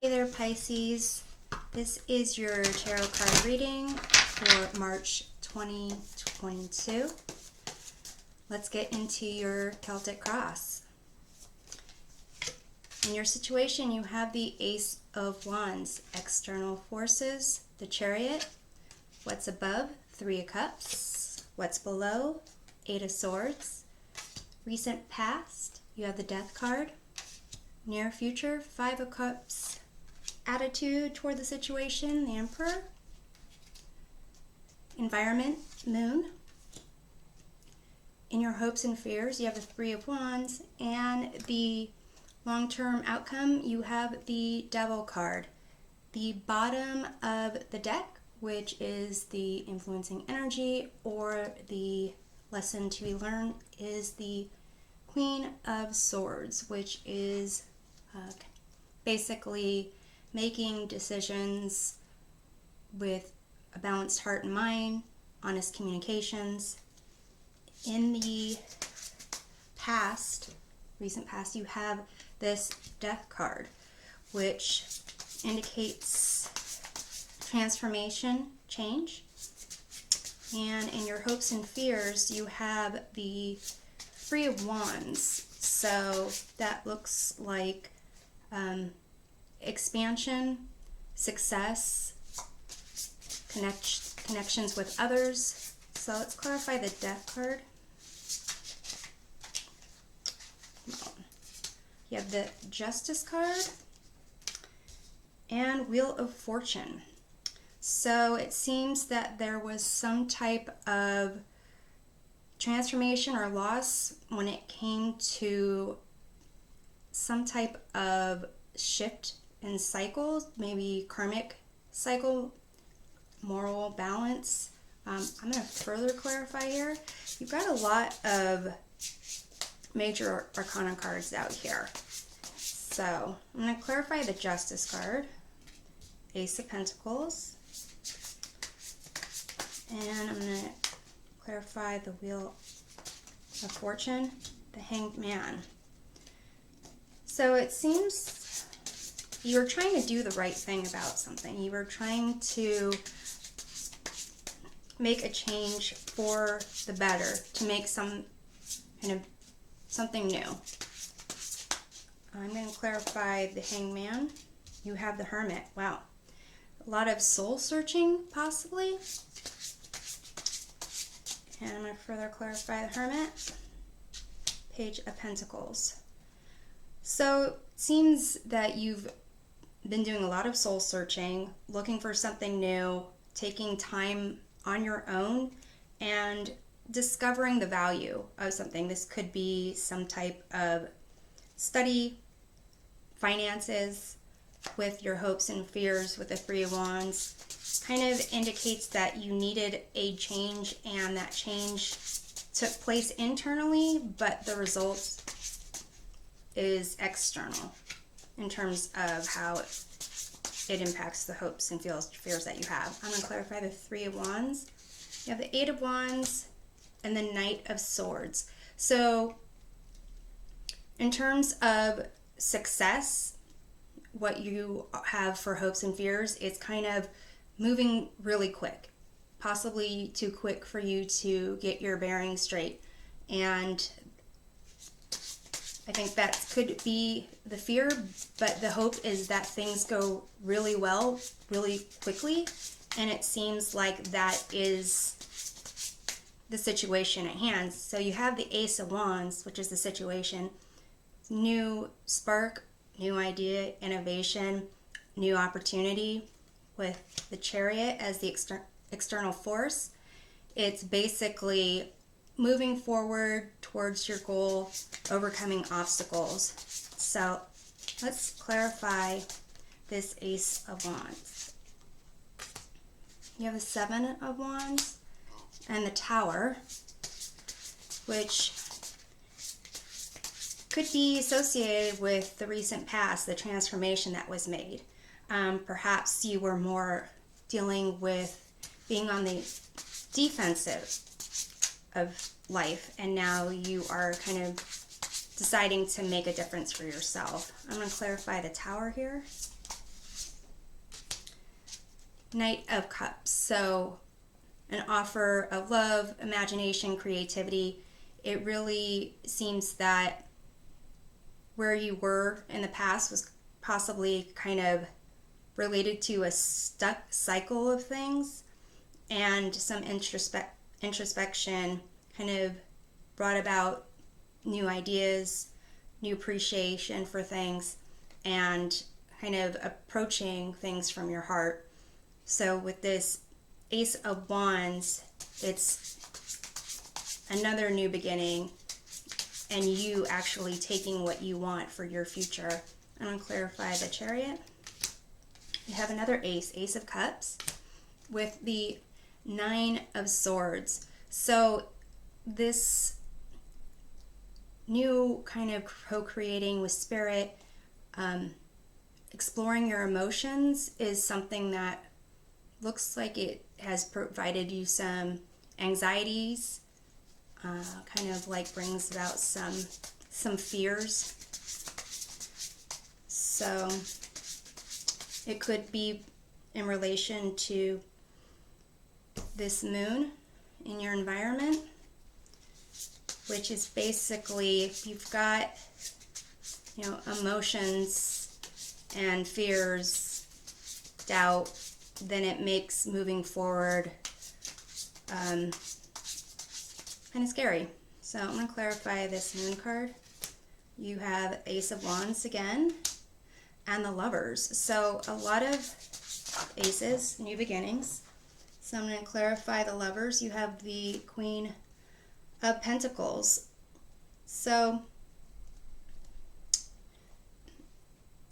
Hey there, Pisces. This is your tarot card reading for March 2022. Let's get into your Celtic Cross. In your situation, you have the Ace of Wands, external forces, the Chariot. What's above? Three of Cups. What's below? Eight of Swords. Recent past, you have the Death card. Near future, Five of Cups. Attitude toward the situation, the Emperor. Environment, Moon. In your hopes and fears, you have the Three of Wands, and the long-term outcome, you have the Devil card. The bottom of the deck, which is the influencing energy or the lesson to be learned, is the Queen of Swords, which is basically making decisions with a balanced heart and mind, honest communications. In the past, recent past, you have this Death card, which indicates transformation, change. And in your hopes and fears, you have the Three of Wands. So that looks like expansion, success, connections with others. So let's clarify the Death card. You have the Justice card and Wheel of Fortune. So it seems that there was some type of transformation or loss when it came to some type of shift in cycles, maybe karmic cycle, moral balance. I'm going to further clarify here. You've got a lot of major arcana cards out here. So I'm going to clarify the Justice card, Ace of Pentacles, and I'm going to clarify the Wheel of Fortune, the Hanged Man. So it seems you were trying to do the right thing about something. You were trying to make a change for the better, to make some kind of something new. I'm going to clarify the Hanged Man. You have the Hermit. Wow. A lot of soul searching, possibly. And I'm going to further clarify the Hermit. Page of Pentacles. So it seems that you've been doing a lot of soul searching, looking for something new, taking time on your own, and discovering the value of something. This could be some type of study, finances. With your hopes and fears with the Three of Wands, kind of indicates that you needed a change, and that change took place internally, but the result is external in terms of how it impacts the hopes and fears that you have. I'm going to clarify the Three of Wands. You have the Eight of Wands and the Knight of Swords. So in terms of success, what you have for hopes and fears is kind of moving really quick, possibly too quick for you to get your bearings straight. And I think that could be the fear, but the hope is that things go really well, really quickly, and it seems like that is the situation at hand. So you have the Ace of Wands, which is the situation, new spark, new idea, innovation, new opportunity. With the Chariot as the external force, it's basically moving forward towards your goal, overcoming obstacles. So let's clarify this Ace of Wands. You have the Seven of Wands and the Tower, which could be associated with the recent past, the transformation that was made. Perhaps you were more dealing with being on the defensive of life, and now you are kind of deciding to make a difference for yourself. I'm going to clarify the Tower here. Knight of Cups. So an offer of love, imagination, creativity. It really seems that where you were in the past was possibly kind of related to a stuck cycle of things, and some introspection kind of brought about new ideas, new appreciation for things, and kind of approaching things from your heart. So with this Ace of Wands, it's another new beginning, and you actually taking what you want for your future. I'm going to clarify the Chariot. You have another Ace, Ace of Cups, with the Nine of Swords. So this new kind of co-creating with spirit, exploring your emotions is something that looks like it has provided you some anxieties, kind of like brings about some fears. So it could be in relation to this moon in your environment, which is basically, if you've got, emotions and fears, doubt, then it makes moving forward kind of scary. So I'm going to clarify this moon card. You have Ace of Wands again, and the Lovers. So a lot of aces, new beginnings. So I'm going to clarify the Lovers. You have the Queen of Pentacles. So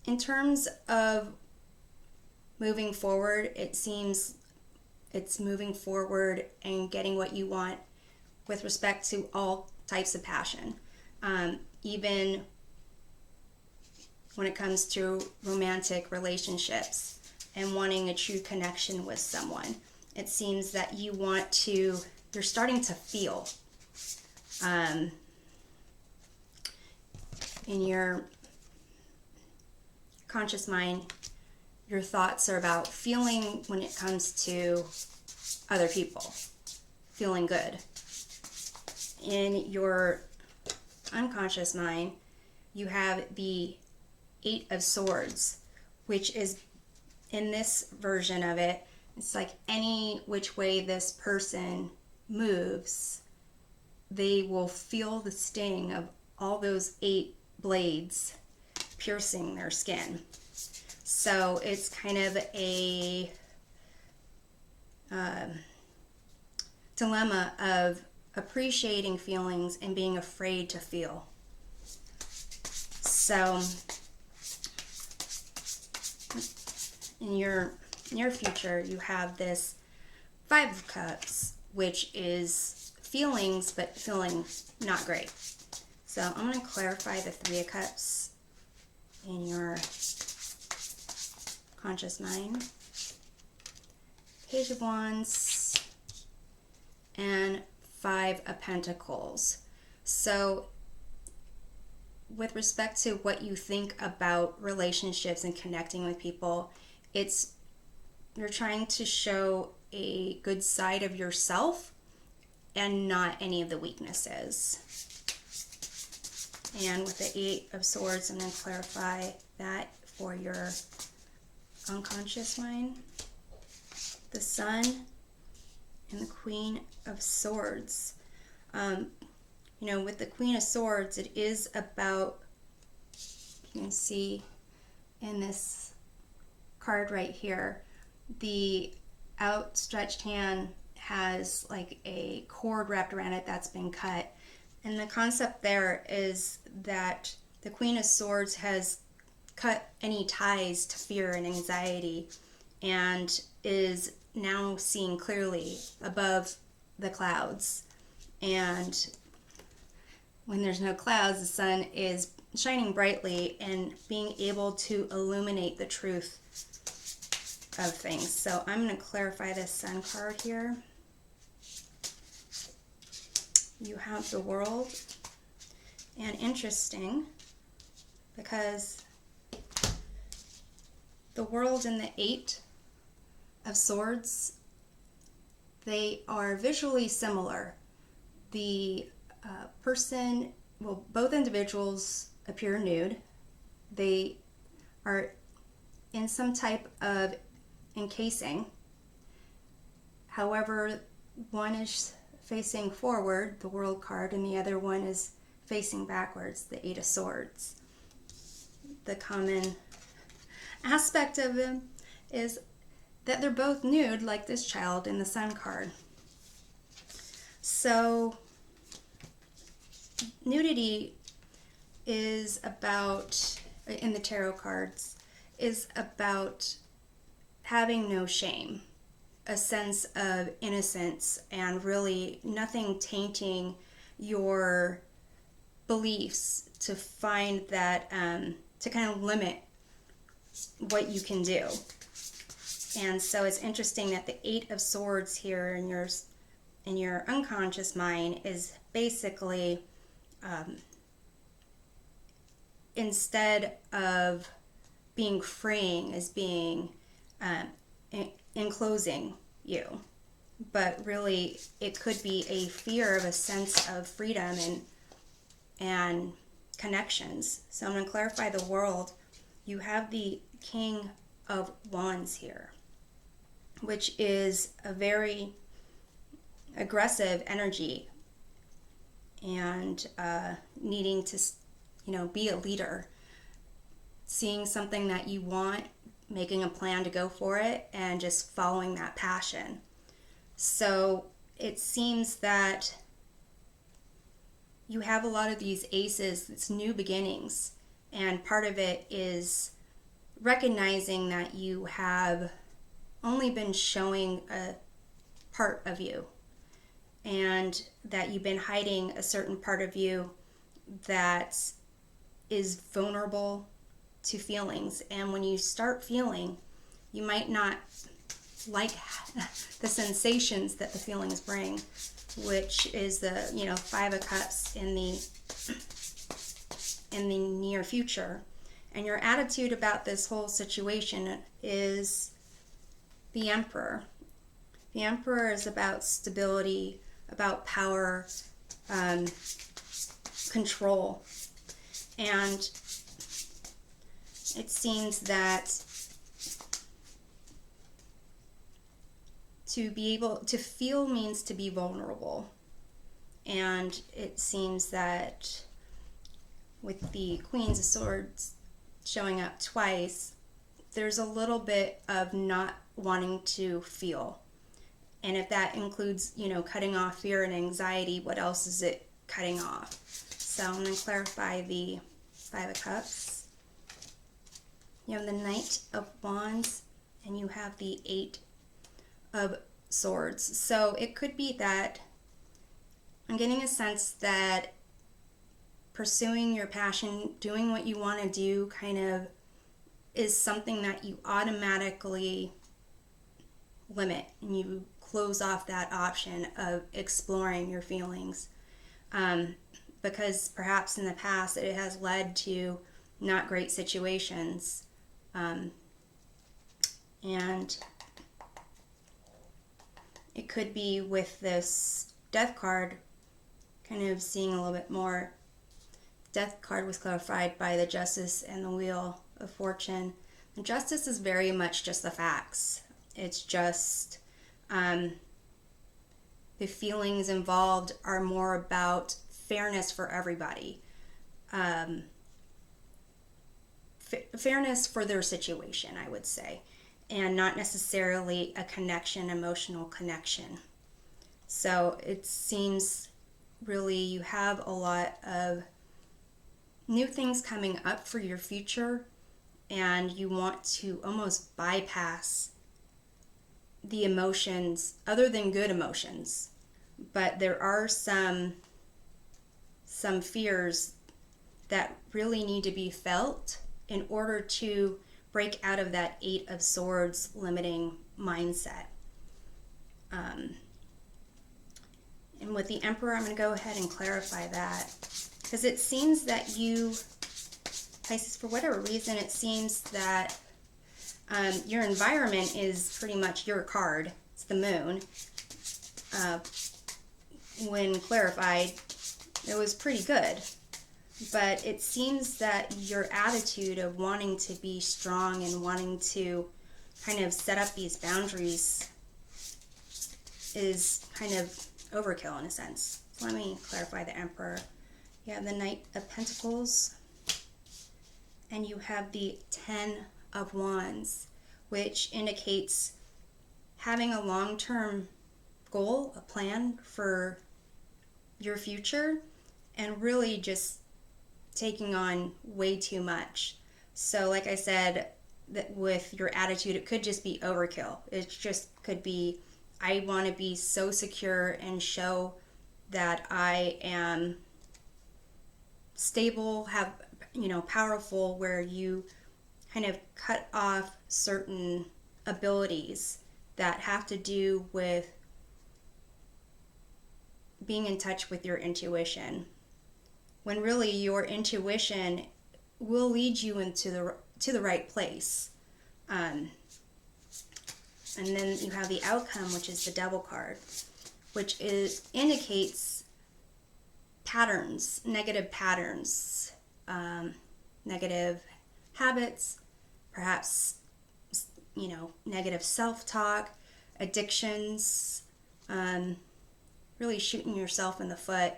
in terms of moving forward, it seems it's moving forward and getting what you want with respect to all types of passion. Even when it comes to romantic relationships and wanting a true connection with someone. It seems that you're starting to feel in your conscious mind, your thoughts are about feeling when it comes to other people, feeling good. In your unconscious mind, you have the Eight of Swords, which is, in this version of it, it's like any which way this person moves, they will feel the sting of all those 8 blades piercing their skin. So it's kind of a dilemma of appreciating feelings and being afraid to feel. So in your near future, you have this Five of Cups, which is feelings, but feeling not great. So I'm going to clarify the Three of Cups in your conscious mind. Page of Wands and Five of Pentacles. So with respect to what you think about relationships and connecting with people, you're trying to show a good side of yourself and not any of the weaknesses. And with the Eight of Swords, I'm going to clarify that for your unconscious mind. The Sun and the Queen of Swords. With the Queen of Swords, it is about, you can see in this card right here, the outstretched hand has like a cord wrapped around it that's been cut. And the concept there is that the Queen of Swords has cut any ties to fear and anxiety and is now seeing clearly above the clouds. And when there's no clouds, the sun is shining brightly and being able to illuminate the truth of things. So I'm going to clarify this Sun card here. You have the World, and interesting because the World and the Eight of Swords, they are visually similar. The person, well, both individuals appear nude. They are in some type of encasing. However, one is facing forward, the World card, and the other one is facing backwards, the Eight of Swords. The common aspect of them is that they're both nude, like this child in the Sun card. So nudity is about, in the tarot cards, is about having no shame, a sense of innocence, and really nothing tainting your beliefs to find that, to kind of limit what you can do. And so it's interesting that the Eight of Swords here in your unconscious mind is basically, instead of being freeing, is being enclosing you. But really, it could be a fear of a sense of freedom and connections. So I'm going to clarify the world. You have the King of Wands here, which is a very aggressive energy and needing to, be a leader, seeing something that you want, making a plan to go for it, and just following that passion. So it seems that you have a lot of these aces, it's new beginnings, and part of it is recognizing that you have only been showing a part of you, and that you've been hiding a certain part of you that is vulnerable to feelings. And when you start feeling, you might not like the sensations that the feelings bring, which is the Five of Cups in the near future. And your attitude about this whole situation is the Emperor. The Emperor is about stability, about power, control. And it seems that to be able to feel means to be vulnerable. And it seems that with the Queens of Swords showing up twice, there's a little bit of not wanting to feel. And if that includes, cutting off fear and anxiety, what else is it cutting off? So I'm going to clarify the Five of Cups. You have the Knight of Wands, and you have the Eight of Swords. So it could be that I'm getting a sense that pursuing your passion, doing what you want to do, kind of is something that you automatically limit, and you close off that option of exploring your feelings, because perhaps in the past it has led to not great situations, and it could be with this Death card, kind of seeing a little bit more. Death card was clarified by the Justice and the Wheel of Fortune. The Justice is very much just the facts. It's just the feelings involved are more about fairness for everybody. Fairness for their situation, I would say, and not necessarily a connection, emotional connection. So it seems really you have a lot of new things coming up for your future, and you want to almost bypass the emotions other than good emotions. But there are some fears that really need to be felt in order to break out of that Eight of Swords limiting mindset. And with the Emperor, I'm going to go ahead and clarify that, because it seems that you, Pisces, for whatever reason, it seems that Your environment is pretty much your card. It's the moon. When clarified, it was pretty good. But it seems that your attitude of wanting to be strong and wanting to kind of set up these boundaries is kind of overkill in a sense. So let me clarify the Emperor. You have the Knight of Pentacles, and you have the Ten of Wands, which indicates having a long-term goal, a plan for your future, and really just taking on way too much. So like I said, that with your attitude, it could just be overkill. It just could be, I want to be so secure and show that I am stable, have, powerful, where you kind of cut off certain abilities that have to do with being in touch with your intuition, when really your intuition will lead you into the right place. And then you have the Outcome, which is the Devil card, which indicates patterns, negative habits, perhaps, negative self-talk, addictions, really shooting yourself in the foot.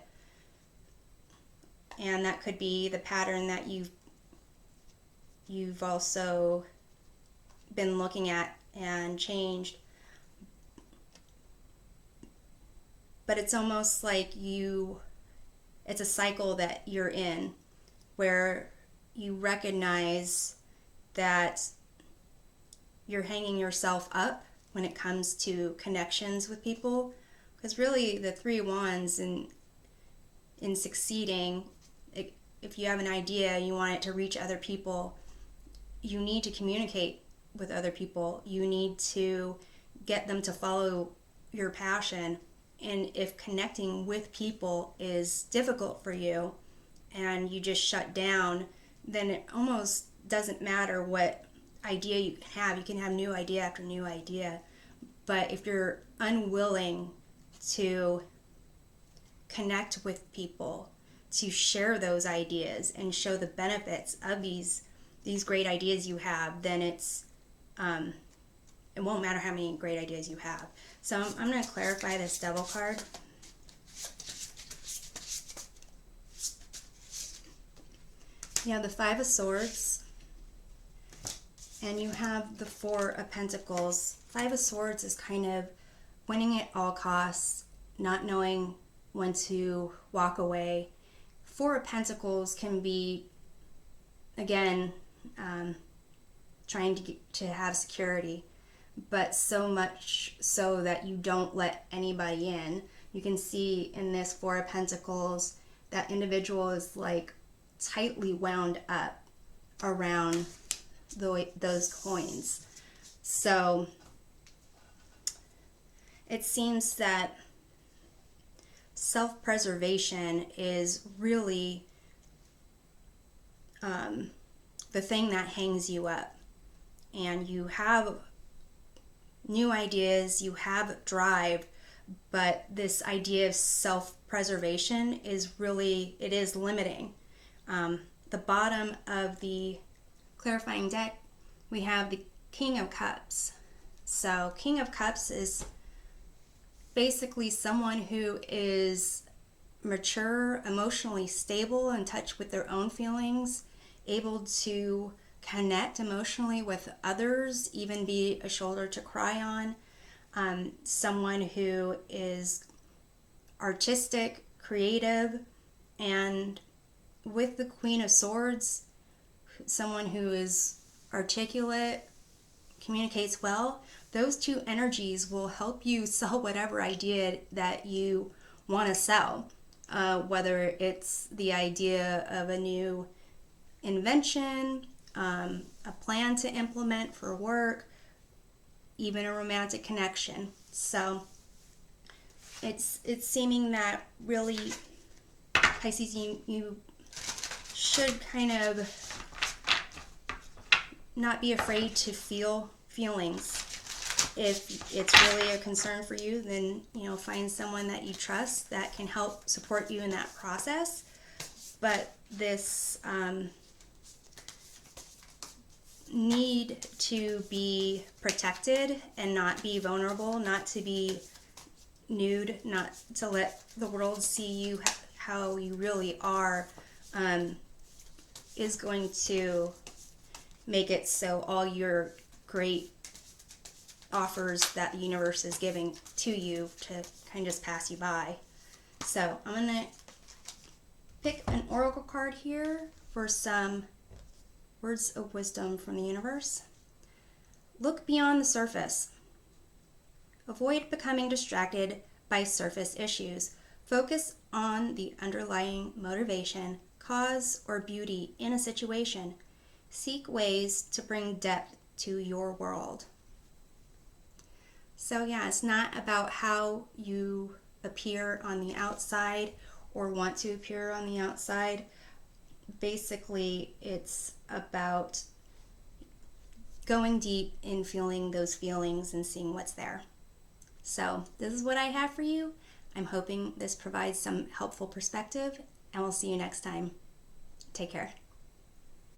And that could be the pattern that you've also been looking at and changed. But it's almost like it's a cycle that you're in, where you recognize that you're hanging yourself up when it comes to connections with people. Because really the Three of Wands in succeeding, if you have an idea, you want it to reach other people, you need to communicate with other people. You need to get them to follow your passion. And if connecting with people is difficult for you and you just shut down, then it almost doesn't matter what idea you can have. You can have new idea after new idea. But if you're unwilling to connect with people, to share those ideas and show the benefits of these great ideas you have, then it won't matter how many great ideas you have. So I'm going to clarify this Devil card. You have the Five of Swords, and you have the Four of Pentacles. Five of Swords is kind of winning at all costs, not knowing when to walk away. Four of Pentacles can be, again, trying to have security, but so much so that you don't let anybody in. You can see in this Four of Pentacles, that individual is like tightly wound up around those coins. So it seems that self-preservation is really the thing that hangs you up. And you have new ideas, you have drive, but this idea of self-preservation is limiting. The bottom of the clarifying deck, we have the King of Cups. So King of Cups is basically someone who is mature, emotionally stable, in touch with their own feelings, able to connect emotionally with others, even be a shoulder to cry on. Someone who is artistic, creative, and with the Queen of Swords, someone who is articulate, communicates well. Those two energies will help you sell whatever idea that you want to sell, whether it's the idea of a new invention, a plan to implement for work, even a romantic connection. So it's seeming that really, Pisces, you should kind of not be afraid to feel feelings. If it's really a concern for you, then find someone that you trust that can help support you in that process. But this need to be protected and not be vulnerable, not to be nude, not to let the world see you how you really are, is going to make it so all your great offers that the universe is giving to you to kind of just pass you by. So I'm going to pick an oracle card here for some words of wisdom from the universe. Look beyond the surface. Avoid becoming distracted by surface issues. Focus on the underlying motivation, cause, or beauty in a situation. Seek ways to bring depth to your world. So yeah, it's not about how you appear on the outside or want to appear on the outside. Basically, it's about going deep in feeling those feelings and seeing what's there. So this is what I have for you. I'm hoping this provides some helpful perspective, and we'll see you next time. Take care.